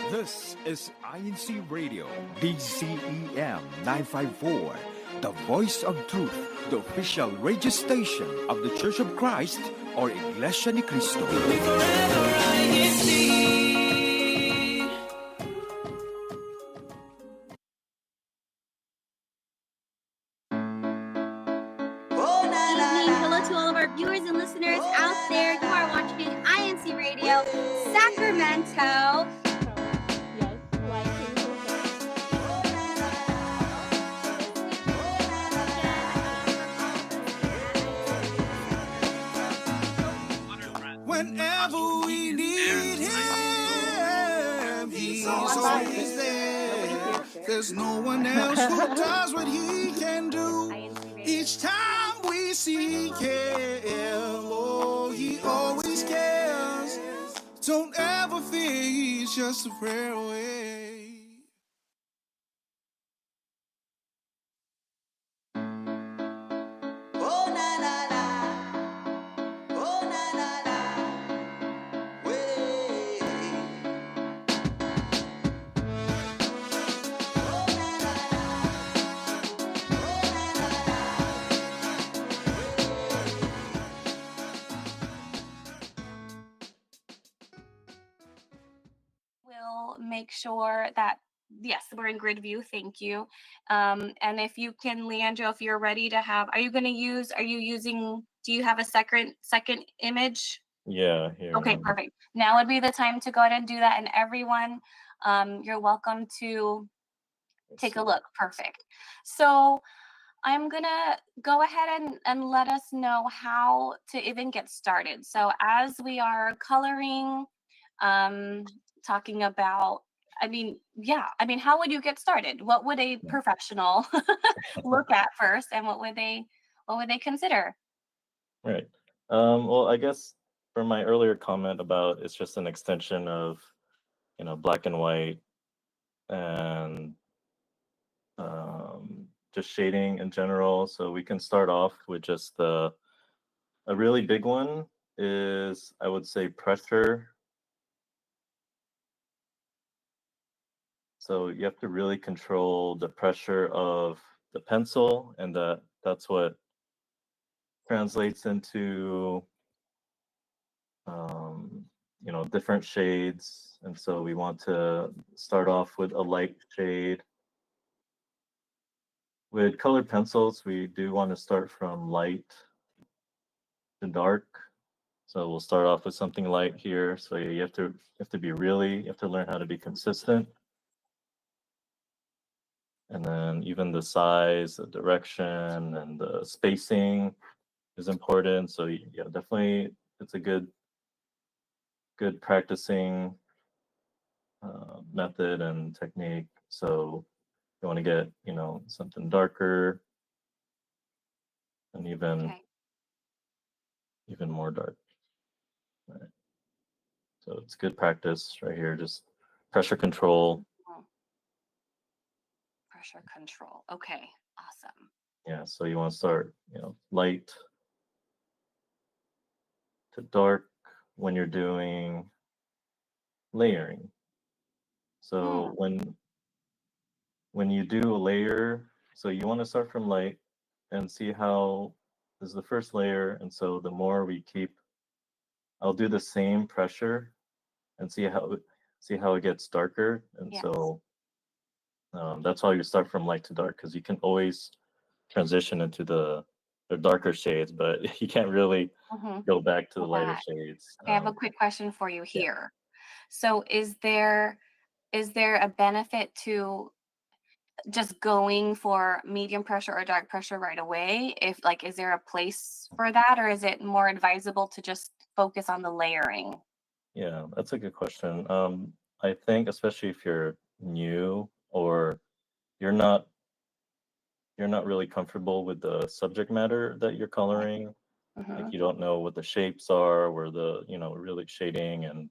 This is INCRadio, DCEM 954, the voice of truth, the official radio station of the Church of Christ, or Iglesianicristo. Hello to all of our viewers and listeners out there. You are watching INC Radio, Sacramento. Whenever we need him, he's always there. There's no one else who does what he can do. Each time we seek him, oh, he always cares. Don't ever fear, he's just a prayer away. We'll make sure that, yes, we're in grid view. Thank you. And if you can, Leandro, if you're ready to have, do you have a second image? Yeah, here. Okay, perfect. Now would be the time to go ahead and do that. And everyone, you're welcome to take a look. Perfect. So I'm gonna go ahead and let us know how to even get started. So as we are coloring, talking about, how would you get started? What would a professional look at first, and what would they consider? Right. Well, I guess for my earlier comment about it's just an extension of, black and white and just shading in general. So we can start off with just a really big one is, I would say, pressure. So you have to really control the pressure of the pencil, and that's what translates into different shades. And so we want to start off with a light shade. With colored pencils, we do want to start from light to dark. So we'll start off with something light here. So you have to learn how to be consistent. And then even the size, the direction, and the spacing is important. So yeah, definitely it's a good practicing method and technique. So you want to get, something darker and even more dark. Right. So it's good practice right here, just pressure control. Pressure control. Okay, awesome. Yeah, so you want to start, light to dark when you're doing layering. So when you do a layer, so you want to start from light and see how this is the first layer. And so the more we keep, I'll do the same pressure and see how it gets darker. And so that's why you start from light to dark, because you can always transition into the darker shades, but you can't really go back to the lighter shades. Okay, I have a quick question for you here. Yeah. So is there a benefit to just going for medium pressure or dark pressure right away? Is there a place for that, or is it more advisable to just focus on the layering? Yeah, that's a good question. I think especially if you're new or you're not really comfortable with the subject matter that you're coloring, like you don't know what the shapes are, where the really shading and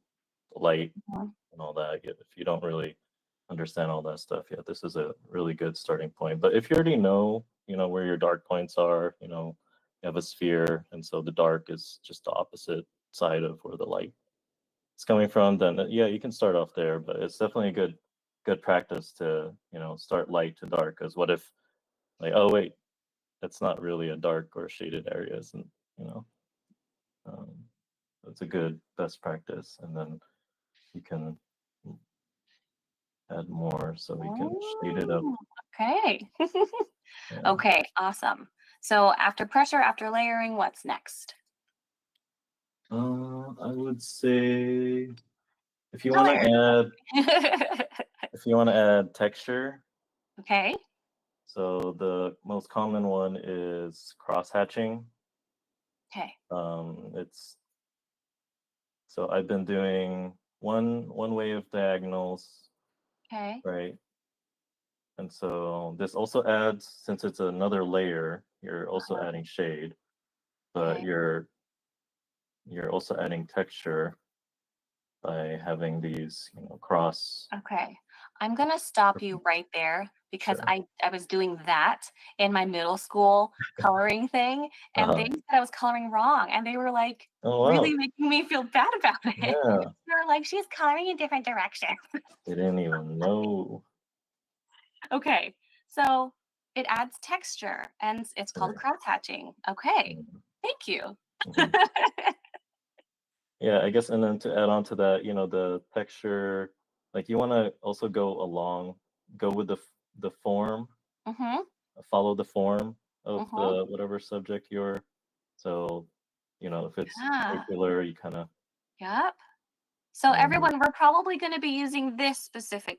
the light and all that. If you don't really understand all that stuff, this is a really good starting point. But if you already know where your dark points are, you have a sphere, and so the dark is just the opposite side of where the light it's coming from, then yeah, you can start off there. But it's definitely a good practice to, you know, start light to dark. Because what if, like, oh wait, it's not really a dark or shaded area, and you know, um, it's a good best practice, and then you can add more so we can shade it up. Oh, okay. Yeah. Okay, awesome. So after pressure, after layering, what's next? I would say if you want Color. to add texture, Okay. so the most common one is cross hatching. Okay. It's so I've been doing one way of diagonals, Okay. right? And so this also adds, since it's another layer, you're also adding shade, but Okay. you're also adding texture by having these, you know, cross. Okay. I'm gonna stop you right there because Sure. I was doing that in my middle school coloring thing, and they said I was coloring wrong, and they were like Oh really wow. making me feel bad about it. Yeah. They were like, she's coloring in different directions. They didn't even know. Okay. So it adds texture and it's called Right. cross hatching. Okay. Mhm. Thank you. Mhm. Yeah, I guess, and then to add on to that, you know, the texture, like you want to also go with the form, Mm-hmm. follow the form of Mm-hmm. the whatever subject you're. So, you know, if it's Yeah. circular, you kind of. Yep. So everyone, we're probably going to be using this specific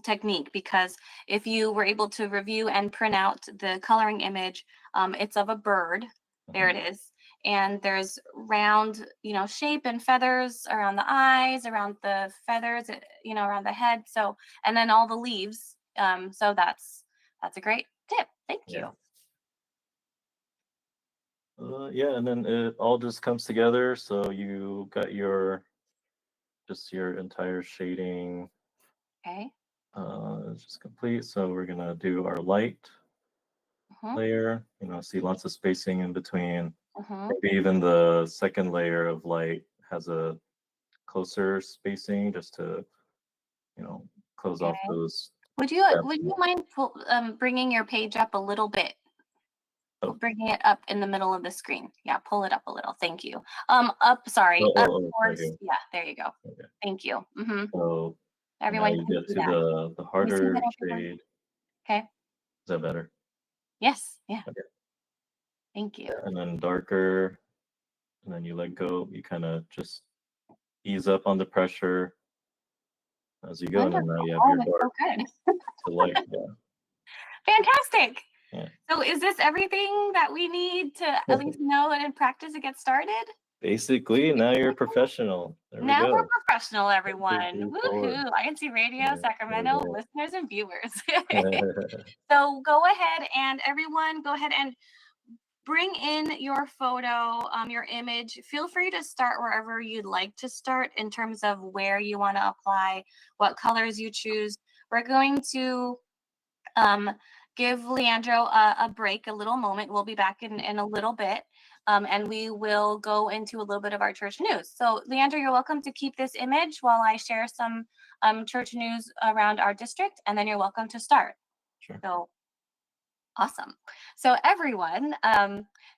technique because if you were able to review and print out the coloring image, it's of a bird. There it is. And there's round, shape and feathers around the eyes, around the feathers, around the head. So, and then all the leaves. So that's a great tip. Thank Yeah. you. Yeah, and then it all just comes together. So you got your entire shading Okay. just complete. So we're gonna do our light Mm-hmm. layer. You know, see lots of spacing in between. Mm-hmm. Maybe even the second layer of light has a closer spacing just to, you know, close off Okay. those. Would you mind bringing your page up a little bit? Oh, Bringing it up in the middle of the screen. Yeah, pull it up a little. Thank you. Sorry, up right towards. here. Yeah, there you go. Okay. Thank you. Mm-hmm. So now Everyone you can get see to that. the Can you see harder that, everyone? shade. Okay. Is that better? Yes. Yeah. Okay. Thank you. And then darker, and then you let go. You kind of just ease up on the pressure as you go, and then Wonderful. now you have Oh, your it's so dark good. to light. Yeah. Fantastic. Yeah. So, is this everything that we need to at least know and practice to get started? Basically, now you're a professional. There we Now we're go. professional, 2, everyone. 3, 4. Woohoo! INCRadio, Yeah, Sacramento, there listeners and viewers. we So go ahead and everyone, go ahead and bring in your photo, your image. Feel free to start wherever you'd like to start in terms of where you want to apply, what colors you choose. We're going to um, give Leandro a break, a little moment. We'll be back in a little bit. And we will go into a little bit of our church news. So, Leandro, you're welcome to keep this image while I share some church news around our district, and then you're welcome to start. Sure. So, awesome. So everyone,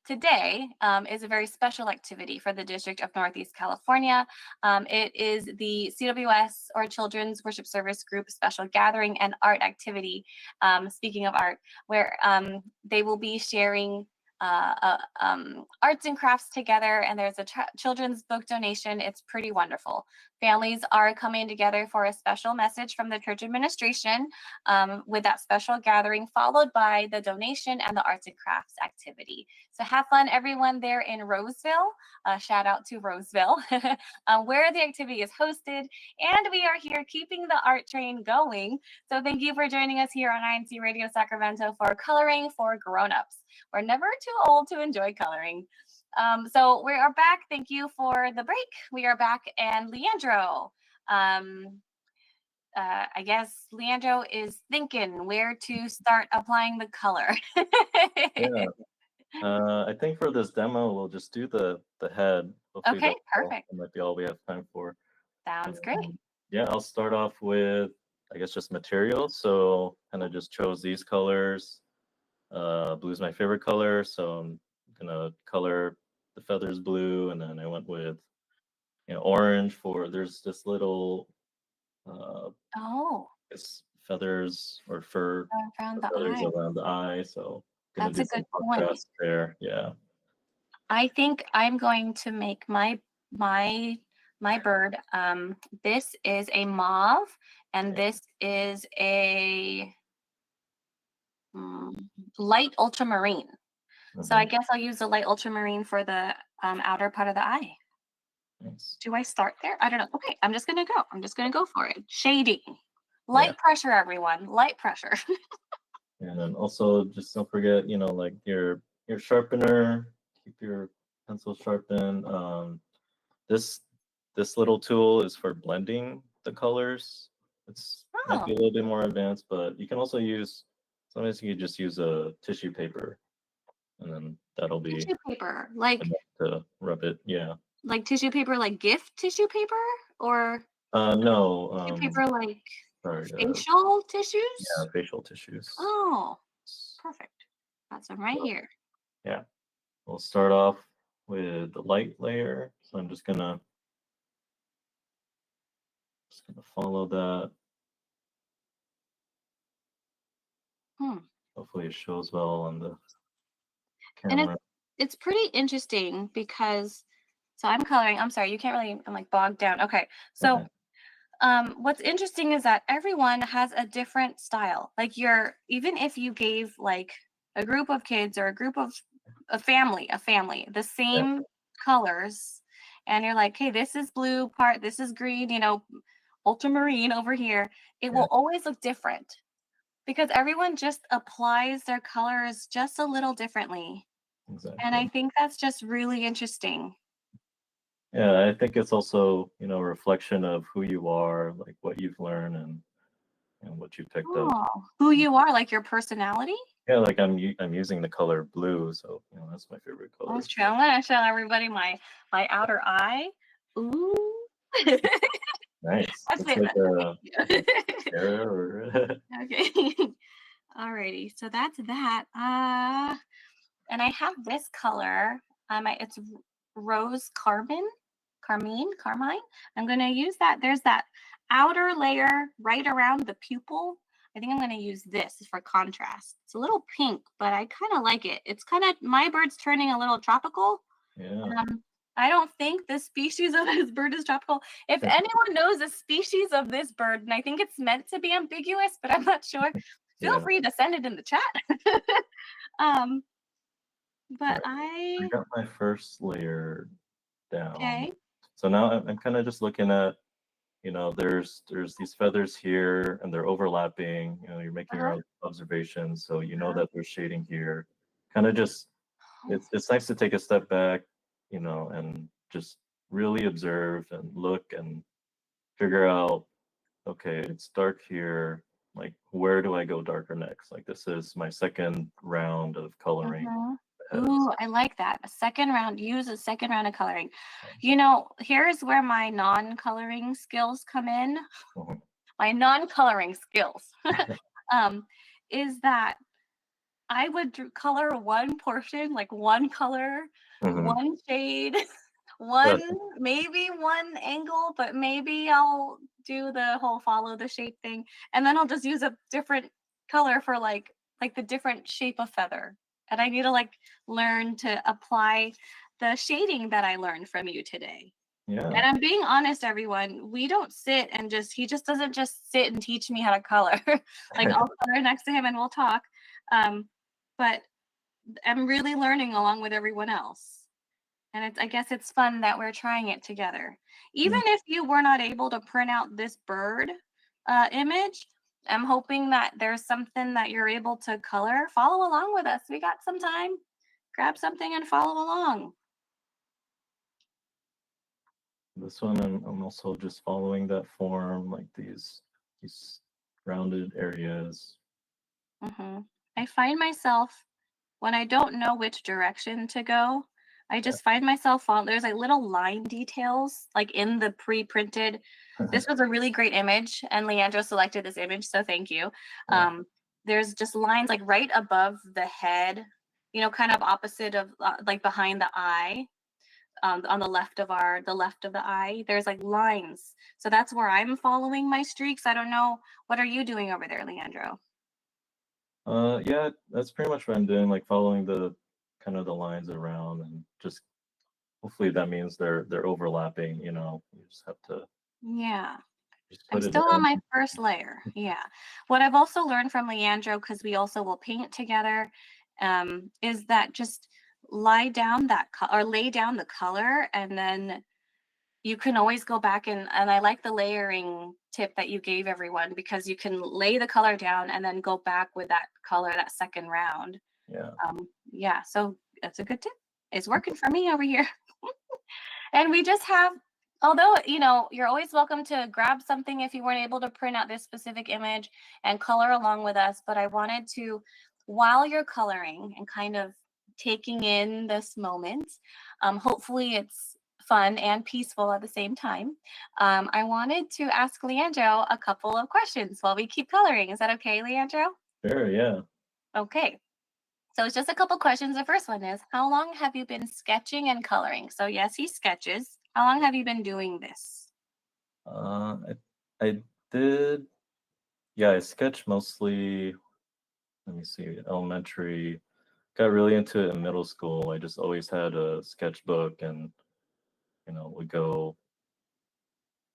today is a very special activity for the District of Northeast California. It is the CWS, or Children's Worship Service Group, special gathering and art activity, speaking of art, where they will be sharing arts and crafts together, and there's a children's book donation. It's pretty wonderful. Families are coming together for a special message from the church administration with that special gathering, followed by the donation and the arts and crafts activity. So have fun, everyone, there in Roseville. Shout out to Roseville, where the activity is hosted. And we are here keeping the art train going. So thank you for joining us here on INCRadio Sacramento for Coloring for Grown-Ups. We're never too old to enjoy coloring. So we are back. Thank you for the break. We are back, and Leandro, I guess Leandro is thinking where to start applying the color. Yeah. I think for this demo, we'll just do the head. Hopefully Okay, perfect. that might be all we have time for. Sounds great. Yeah, I'll start off with, I guess, just materials. So kind of just chose these colors. Blue is my favorite color, so I'm gonna color the feathers blue, and then I went with orange for there's this little Oh, it's feathers or fur around the feathers eye. around the eye, so gonna That's do a some good point. contrast there. Yeah. I think I'm going to make my bird. This is a mauve, and this is a light ultramarine. So I guess I'll use the light ultramarine for the outer part of the eye. Nice. Do I start there? I don't know. Okay, I'm just gonna go. I'm just gonna go for it. Shading, light pressure, everyone. Light pressure. And then also just don't forget, like your sharpener. Keep your pencil sharpened. This little tool is for blending the colors. It's might be a little bit more advanced, but you can also use. Sometimes you can just use a tissue paper, and then that'll be Tissue paper, like enough to rub it. Yeah. like tissue paper, like gift tissue paper, or No. tissue paper like Sorry. facial tissues. Yeah, facial tissues. Oh, perfect. Got some right here. Yeah. We'll start off with the light layer. So I'm just gonna follow that. Hopefully it shows well on the camera. And it's pretty interesting because I'm coloring. I'm sorry, you can't really. I'm like bogged down. Okay, so what's interesting is that everyone has a different style. Like even if you gave like a group of kids or a group of a family the same colors, and you're like, hey, this is blue part, this is green, ultramarine over here, it will always look different because everyone just applies their colors just a little differently. Exactly. And I think that's just really interesting. Yeah, I think it's also, a reflection of who you are, like what you've learned and what you picked up. Who you are, like your personality? Yeah, like I'm using the color blue, so that's my favorite color. That's true. I'm gonna show everybody my outer eye. Ooh. Nice. That's Looks like it. Okay. Alrighty. So that's that. And I have this color. It's rose carmine. I'm gonna use that. There's that outer layer right around the pupil. I think I'm going to use this for contrast. It's a little pink, but I kind of like it. It's kind of, my bird's turning a little tropical. Yeah. I don't think the species of this bird is tropical. If anyone knows the species of this bird, and I think it's meant to be ambiguous, but I'm not sure, feel free to send it in the chat. But I got my first layer down. Okay. So now I'm kind of just looking at, there's these feathers here and they're overlapping, you're making your own observations. So that there's shading here. Kind of just, it's nice to take a step back, and just really observe and look and figure out, okay, it's dark here. Like, where do I go darker next? Like, this is my second round of coloring. Ooh, I like that. Use a second round of coloring. Here's where my non-coloring skills come in. My non-coloring skills is that I would color one portion, like one color, one shade, maybe one angle, but maybe I'll do the whole follow the shape thing. And then I'll just use a different color for like the different shape of feather. And I need to learn to apply the shading that I learned from you today. Yeah. And I'm being honest, everyone. We don't sit and he just doesn't just sit and teach me how to color. I'll color next to him and we'll talk. But I'm really learning along with everyone else. And I guess it's fun that we're trying it together. Even if you were not able to print out this bird image, I'm hoping that there's something that you're able to color. Follow along with us. We got some time. Grab something and follow along. This one, I'm also just following that form, like these rounded areas. I find myself when I don't know which direction to go, I just find myself there's like little line details like in the pre-printed. This was a really great image, and Leandro selected this image, so thank you. Yeah. There's just lines like right above the head, kind of opposite of like behind the eye. On the left of the eye, there's like lines. So that's where I'm following my streaks. I don't know. What are you doing over there, Leandro? Yeah, that's pretty much what I'm doing, like following the kind of the lines around, and just hopefully that means they're overlapping, you know. You just have to Yeah. just I'm put it still on down. my first layer. Yeah. What I've also learned from Leandro, because we also will paint together, is that just lay down the color, and then you can always go back and I like the layering tip that you gave everyone, because you can lay the color down and then go back with that color that second round. Yeah. Yeah, so that's a good tip. It's working for me over here. And we just have, although, you're always welcome to grab something if you weren't able to print out this specific image and color along with us. But I wanted to, while you're coloring and kind of taking in this moment, hopefully it's fun and peaceful at the same time. I wanted to ask Leandro a couple of questions while we keep coloring. Is that okay, Leandro? Sure, yeah. Okay. So it's just a couple questions. The first one is, how long have you been sketching and coloring? So yes, he sketches. How long have you been doing this? I did, yeah, I sketched mostly, let me see, elementary. Got really into it in middle school. I just always had a sketchbook, and would go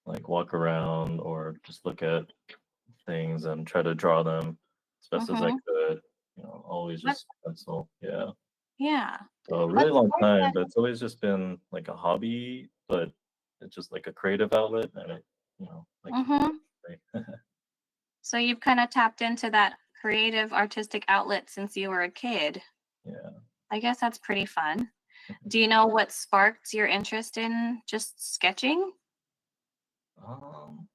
like walk around or just look at things and try to draw them as best as I Mm-hmm. could. Always What? just pencil. Yeah. Yeah. So a What really long time, sparked but it's always just been like a hobby, but it's just like a creative outlet, and I that? keep Mm-hmm. it. So you've kind of tapped into that creative artistic outlet since you were a kid. Yeah. I guess that's pretty fun. Do you know what sparked your interest in just sketching? Um,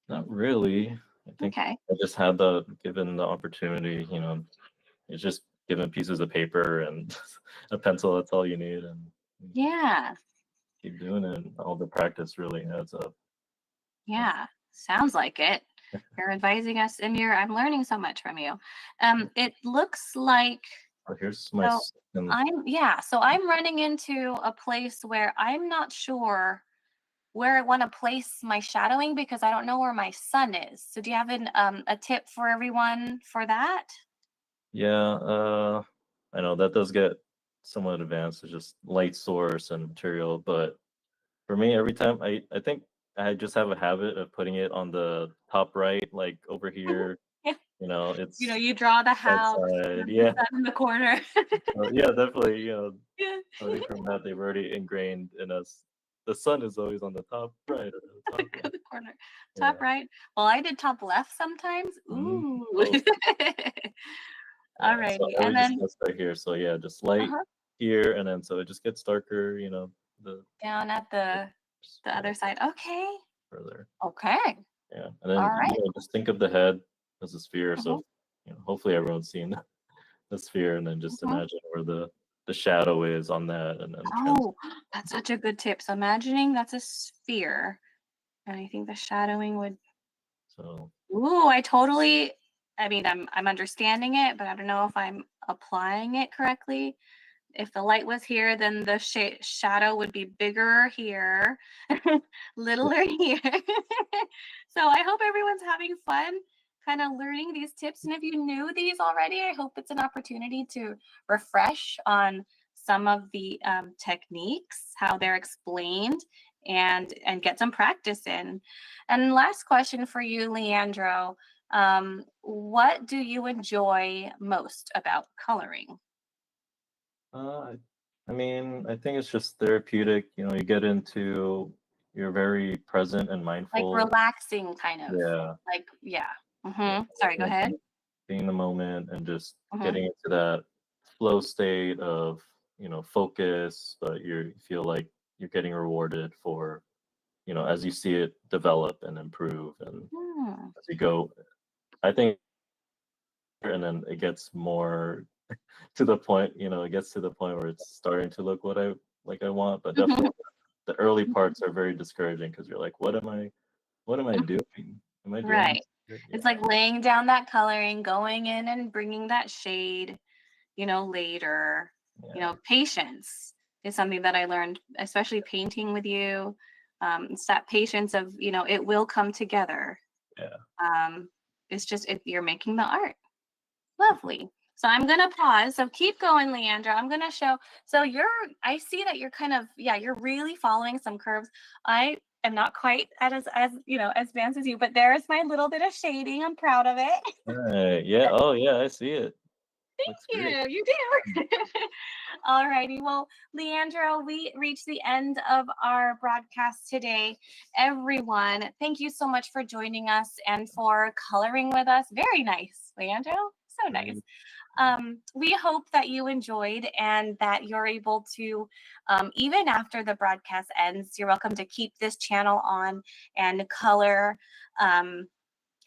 Not really. I think Okay. I just had given the opportunity, it's just given pieces of paper and a pencil. That's all you need, and you Yeah. keep doing it. And all the practice really adds up. Yeah. Sounds like it. You're advising us, and I'm learning so much from you. It looks like, Oh, here's my so second. so I'm running into a place where I'm not sure where I want to place my shadowing, because I don't know where my sun is. So do you have a tip for everyone for that? Yeah, I know that does get somewhat advanced. It's just light source and material, but for me, every time I think I just have a habit of putting it on the top right, like over here. Yeah. It's You draw the that house, side. the Yeah, sun in the corner. yeah, definitely. Yeah. Starting from that, they've already ingrained in us. The sun is always on the top right or the top left. The corner. Top Yeah. right. Well, I did top left sometimes. Mhm. Ooh. Oh, yeah. So Alrighty. I And would just then start here. So yeah, just light uh-huh, here, and then so it just gets darker. The down at the yeah, other side. Okay. further. Okay. Yeah, and All then right. just think of the head as a sphere. Mhm, So hopefully everyone's seen the sphere, and then just mhm. imagine where the shadow is on that, and then Oh, that's such a good tip. So imagining that's a sphere, and I think the shadowing would. so Ooh, I mean, I'm understanding it, but I don't know if I'm applying it correctly. If the light was here, then the shadow would be bigger here, littler here. So I hope everyone's having fun kind of learning these tips. And if you knew these already, I hope it's an opportunity to refresh on some of the techniques, how they're explained, and get some practice in. And last question for you, Leandro. What do you enjoy most about coloring? Uh, I mean, I think it's just therapeutic. You get into, you're very present and Like mindful. relaxing kind of, Yeah, like, yeah. yeah, Sorry, go ahead. being in the moment and just Mhm. getting into that flow state of focus, but you feel like you're getting rewarded for as you see it develop and improve, and Hmm. as you go. I think, and then it gets more to the point, it gets to the point where it's starting to look what I want, but definitely the early parts are very discouraging because you're like, what am I doing? Am I doing Right. this? It's like laying down that coloring, going in and bringing that shade, later. Yeah. Patience is something that I learned, especially painting with you. It's that patience of, it will come together. Yeah. It's just, you're making the art. Lovely. So I'm going to pause. So keep going, Leandra. I'm going to show. So I see that you're kind of, you're really following some curves. I am not quite as advanced as you, but there's my little bit of shading. I'm proud of it. All right. Yeah. Oh, yeah. I see it. Looks great. You do. All righty. Well, Leandro, we reached the end of our broadcast today. Everyone, thank you so much for joining us and for coloring with us. Very nice, Leandro. So nice. We hope that you enjoyed and that you're able to, even after the broadcast ends, you're welcome to keep this channel on and color.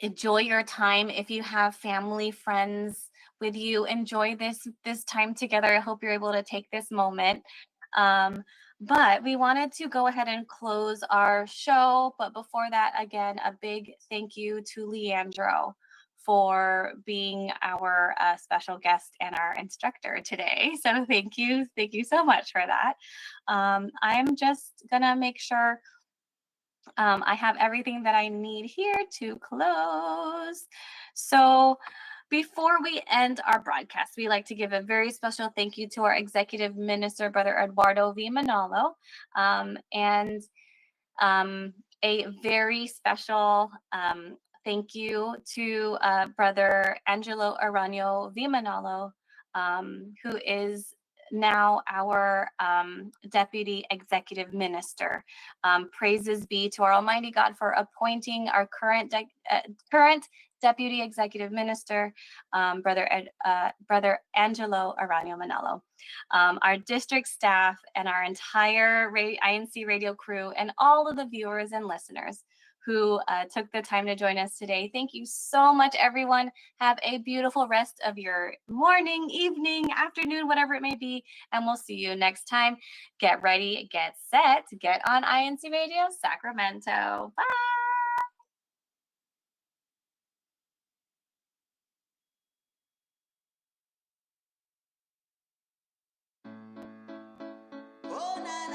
Enjoy your time. If you have family, friends with you, enjoy this time together. I hope you're able to take this moment. But we wanted to go ahead and close our show. But before that, again, a big thank you to Leandro for being our special guest and our instructor today. So thank you so much for that. I'm just gonna make sure I have everything that I need here to close. So before we end our broadcast, we like to give a very special thank you to our executive minister, Brother Eduardo V. Manalo, and a very special thank you to Brother Angelo Arano V. Manalo, who is now our deputy executive minister. Praises be to our Almighty God for appointing our current deputy executive minister, Brother Angelo Arano Manalo. Our district staff and our entire INC radio crew and all of the viewers and listeners who took the time to join us today. Thank you so much, everyone. Have a beautiful rest of your morning, evening, afternoon, whatever it may be, and we'll see you next time. Get ready, get set, get on INC Radio Sacramento. Bye. Oh, na,